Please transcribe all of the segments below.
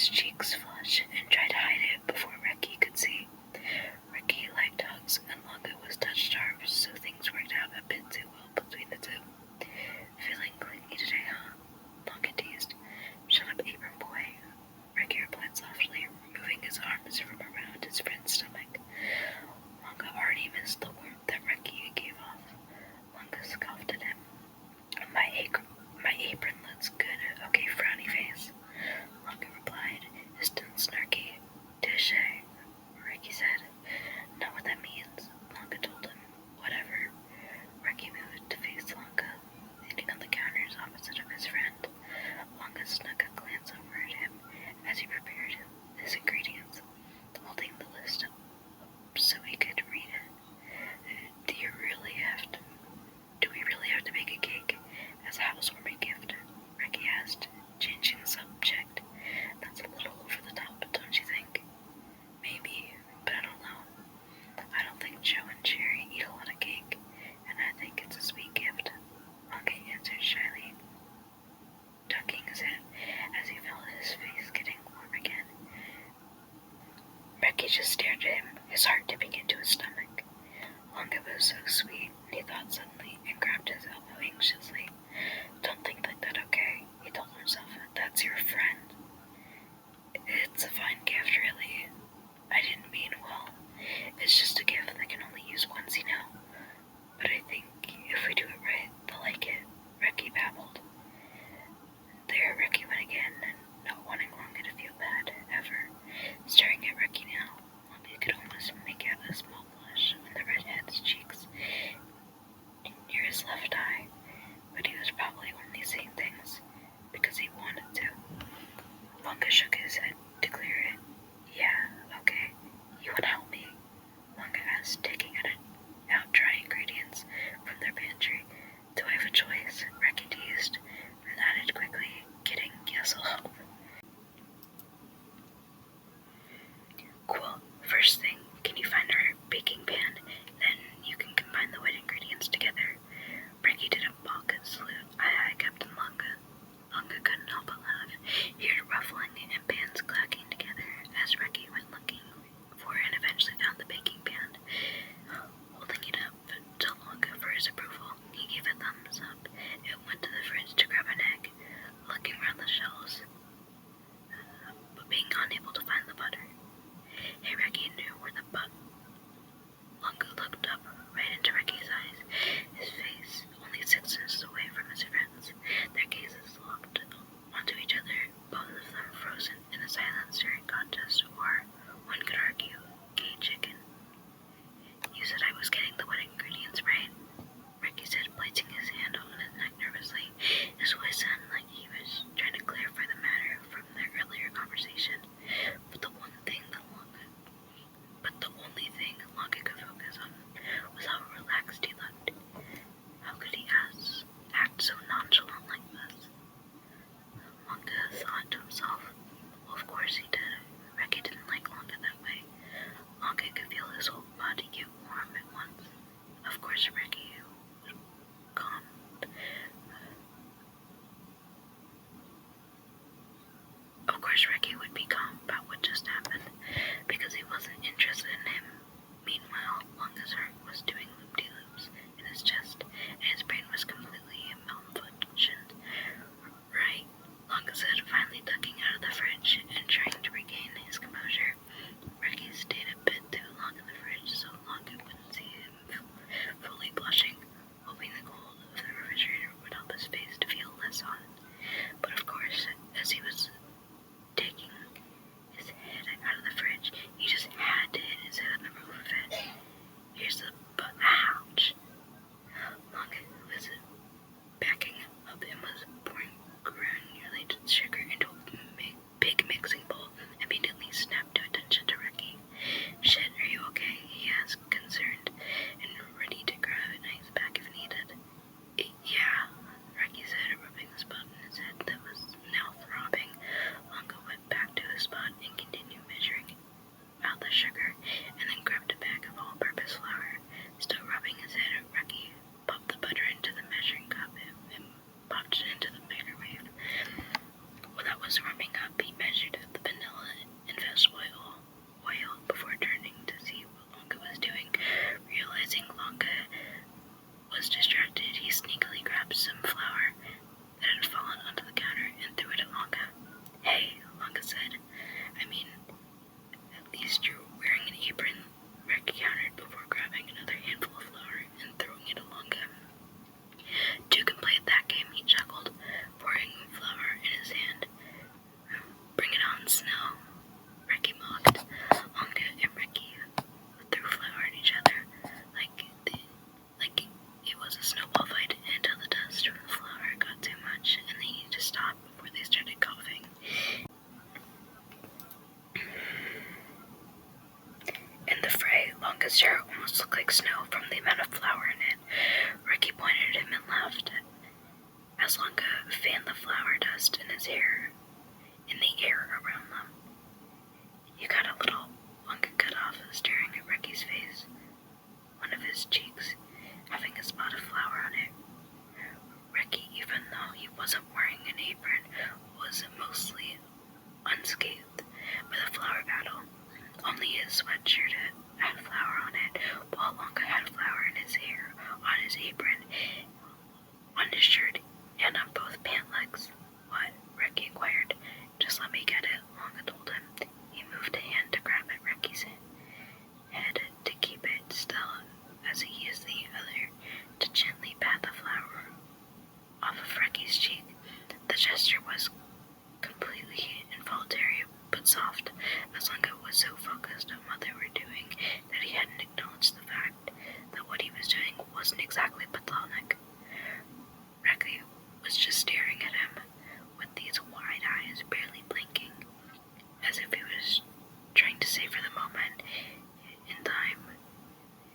his cheeks flush and tried to hide it before Reki could see. Reki liked hugs, and Longa was touched sharp, so things worked out a bit too well between the two. Feeling clingy today, huh? Longa teased. Shut up, apron boy. Reki replied softly, removing his arms from around his friend's stomach. Longa already missed the warmth that Reki gave off. Longa scoffed at him. My apron looks good, okay, frowny face. Longa replied, his tone snarky. Touché, Reki said. Know what that means? Longa told him. Whatever. Reki moved to face Longa, sitting on the counters opposite of his friend. Longa snuck a glance over at him as he prepared his ingredients, holding the list up so he could read it. Do we really have to make a cake as a housewarming gift? Reki asked, changing the subject. That's a little over the top, don't you think? Maybe, but I don't know. I don't think Joe and Jerry eat a lot of cake, and I think it's a sweet gift. Longa answered shyly, ducking his head as he felt his face getting warm again. Reki just stared at him, his heart dipping into his stomach. Longa was so sweet, he thought suddenly, and grabbed his elbow anxiously. Don't think like that, okay? He told himself. That's your friend. It's a fine gift, really. I didn't mean well. It's just a gift that can only use once, you know. But I think if we do it right, they'll like it, Reki babbled. There Reki went again, not wanting Longa to feel bad, ever. Staring at Reki now, Longa could almost make out a small blush on the redhead's cheeks near his left eye, but he was probably only saying things because he wanted to. Longa shook his head to clear it. Yeah, okay. You want to help me? Longa asked, taking out dry ingredients from their pantry. Do I have a choice? Reki teased, and added quickly, kidding, yes, I'll help. Cool. First thing, can you find our baking pan? Then you can combine the wet ingredients together. Reki didn't balk and salute. Aye, Captain Longa. Longa couldn't help but laugh. He heard ruffling and pans clacking together as Reki went looking for and eventually found the baking pan. Holding it up to Longa for his approval, he gave a thumbs up and went to the fridge to grab an egg, looking around the shelves, but being unable to find the butter. Hey, Reki knew where the Longa looked up right into Reki's eyes, his face only 6 inches away from his friend's. Their gazes locked onto each other, both of them frozen in a silent staring contest, or, one could argue, gay chicken. You said I was getting the wet ingredients right? Reki said, placing his hand on his neck nervously. His voice sounded like he was trying to clarify the matter from their earlier conversation. But the only thing Longa could focus on was how relaxed he looked. How could he act so nonchalant like this? Longa thought to himself. Well, of course he did. Reki didn't like Longa that way. Longa could feel his whole body get warm at once. Of course Reki would calm. Of course Reki would be calm about what just happened, because he wasn't interested in him. Meanwhile, Longa's heart was doing loop-de-loops in his chest, and his brain was completely malfunctioned. Right, Longa said, finally ducking out of the fridge and trying to regain his composure. Reki stayed a bit too long in the fridge so Longa wouldn't see him fully blushing, hoping the cold of the refrigerator would help his face to feel less hot. But of course, as he was taking his head out of the fridge, he just had to hit his head on the roof of it. Here's the ouch! said. I mean, at least you're wearing an apron, Reki countered before grabbing another handful of flour and throwing it along him. Two can play at that game, he chuckled, pouring flour in his hand. Bring it on, Snow, Reki mocked. Onga and Reki threw flour at each other like it was a snowball fight until the dust from the flour got too much and they needed to stop before they started coughing. In the fray, Longa's hair almost looked like snow from the amount of flour in it. Reki pointed at him and laughed as Longa fanned the flour dust in his hair, in the air around them. You got a little, Longa cut off, staring at Reki's face, one of his cheeks having a spot of flour on it. Reki, even though he wasn't wearing an apron, was mostly unscathed by the flour battle. Only his sweatshirt had flour on it, while Longa had flour in his hair, on his apron, on his shirt, and on both pant legs. What? Reki inquired. Just let me get it, Longa told him. He moved a hand to grab at Reki's head to keep it still as he used the other to gently pat the flour off of Reki's cheek. The gesture was completely involuntary but soft, as Longa was so focused on what they were doing that he hadn't acknowledged the fact that what he was doing wasn't exactly platonic. Reki was just staring at him with these wide eyes barely blinking, as if he was trying to savor the moment in time.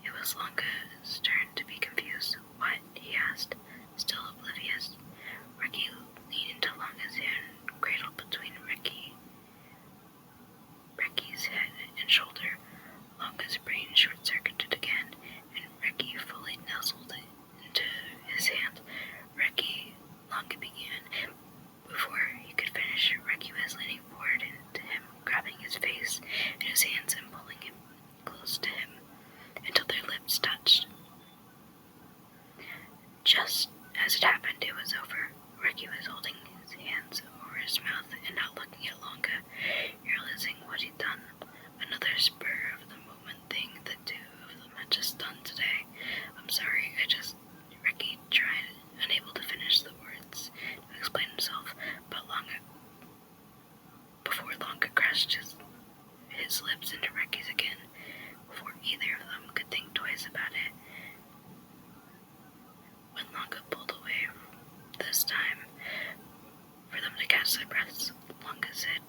It was Longa's turn to be confused. What? He asked, still oblivious. Reki leaned into Longa's hand, cradled between Reki's head and shoulder. Longa's brain short-circuited again, and Reki fully nuzzled into his hand. Longa began. Before he could finish, Reki was leaning forward into him, grabbing his face in his hands and pulling him close to him until their lips touched. Just as it happened, it was over. Reki was holding his hands over his mouth and not looking at Longa, realizing what he'd done. Another spur of the moment thing the two of them had just done today. I'm sorry, Reki tried, unable to finish the words to explain himself, but before Longa crushed his lips into Reki's again, before either of them could think twice about it. When Longa pulled away this time for them to catch their breaths, Longa said,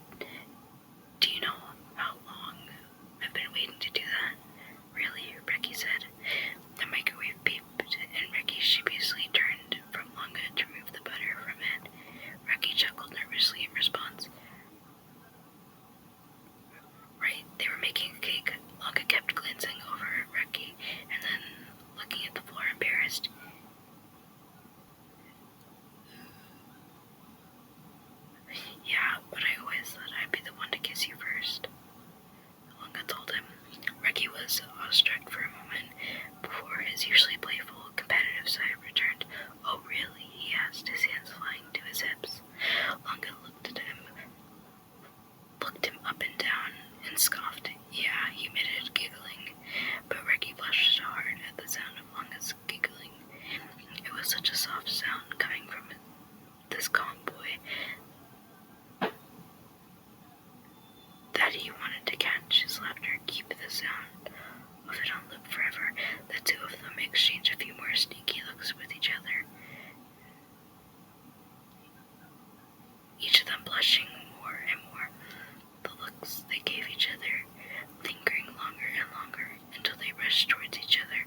Do you know how long I've been waiting to do that? Really? Reki said. The microwave beeped, and Reki sheepishly turned from Longa to remove the butter from it. Reki chuckled nervously in response. Right, they were making a cake. Longa kept glancing over at Reki, and then looking at the floor embarrassed. Yeah, but I always thought I'd be the one to kiss you first, Longa told him. Reki was awestruck for a moment before his usually playful, competitive side returned. Oh, really? He asked, his hands flying to his hips. Longa looked him up and down, and scoffed. Yeah, he admitted, giggling, but Reki blushed hard at the sound of Longa's giggling. It was such a soft sound coming from this calm boy that he wanted to catch his laughter, keep the sound of it on loop forever. The two of them exchanged a few more sneaky looks with each other, each of them blushing more and more. The looks they gave each other lingering longer and longer until they rushed towards each other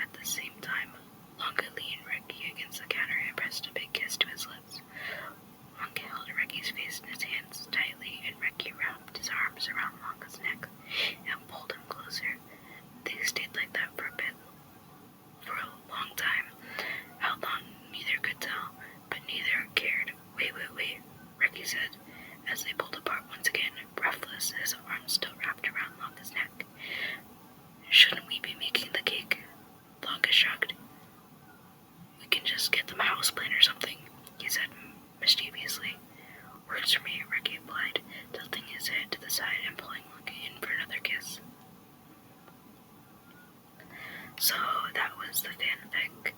at the same time. Longa leaned Reki against the counter and pressed a big kiss to his lips. Longa held Reki's face in his hands tightly, and Reki wrapped his arms around Longa's neck and pulled him closer. They stayed like that for a long time. How long, neither could tell, but neither cared. Wait, Reki said, as they pulled apart once again, breathless, his arms still wrapped around Longa's neck. Shouldn't we be making the cake? Longa shrugged. We can just get them a houseplant or something, he said mischievously. Works for me, Reki replied, tilting inside and pulling Luca in for another kiss. So that was the fanfic.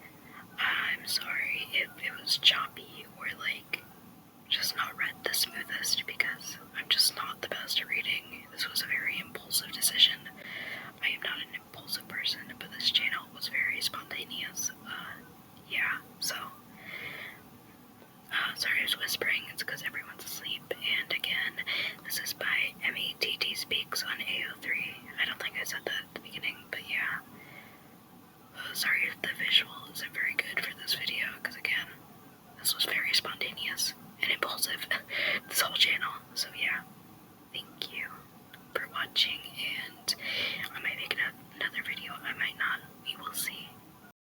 I'm sorry if it was choppy or like just not read the smoothest because I'm just not the best at reading. This was a very impulsive decision. I am not an impulsive person, but this channel was very spontaneous. Yeah, so sorry I was whispering, it's because everyone's asleep. And again, this is by emmettspeaks on Ao3. I don't think I said that at the beginning, but yeah. Sorry if the visual isn't very good for this video.